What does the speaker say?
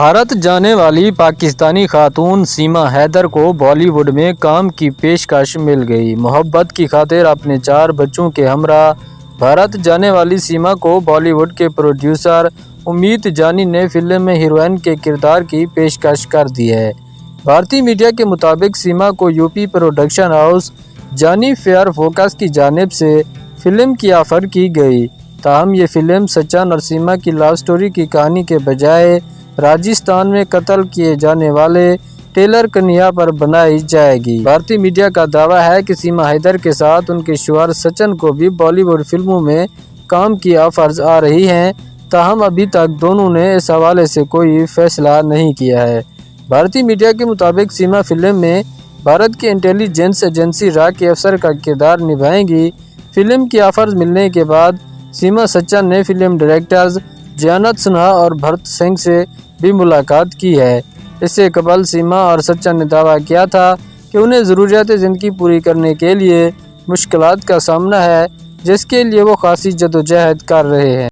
بھارت جانے والی پاکستانی خاتون سیما حیدر کو بالی ووڈ میں کام کی پیشکش مل گئی۔ محبت کی خاطر اپنے 4 بچوں کے ہمراہ بھارت جانے والی سیما کو بالی ووڈ کے پروڈیوسر امیت جانی نے فلم میں ہیروئن کے کردار کی پیشکش کر دی ہے۔ بھارتی میڈیا کے مطابق سیما کو یوپی پروڈکشن ہاؤس جانی فیئر فوکس کی جانب سے فلم کی آفر کی گئی، تاہم یہ فلم سچن اور سیما کی لو سٹوری کی کہانی کے بجائے راجستھان میں قتل کیے جانے والے ٹیلر کنہیا پر بنائی جائے گی۔ بھارتی میڈیا کا دعویٰ ہے کہ سیما حیدر کے ساتھ ان کے شوہر سچن کو بھی بالی ووڈ فلموں میں کام کی آفرز آ رہی ہیں، تاہم ابھی تک دونوں نے اس حوالے سے کوئی فیصلہ نہیں کیا ہے۔ بھارتی میڈیا کے مطابق سیما فلم میں بھارت کی انٹیلی جنس ایجنسی را کے افسر کا کردار نبھائیں گی۔ فلم کی آفرز ملنے کے بعد سیما سچن نے فلم ڈائریکٹرز جیانت سنہا اور بھرت سنگھ سے بھی ملاقات کی ہے۔ اس سے قبل سیما اور سچن نے دعویٰ کیا تھا کہ انہیں ضروریات زندگی پوری کرنے کے لیے مشکلات کا سامنا ہے، جس کے لیے وہ خاصی جدوجہد کر رہے ہیں۔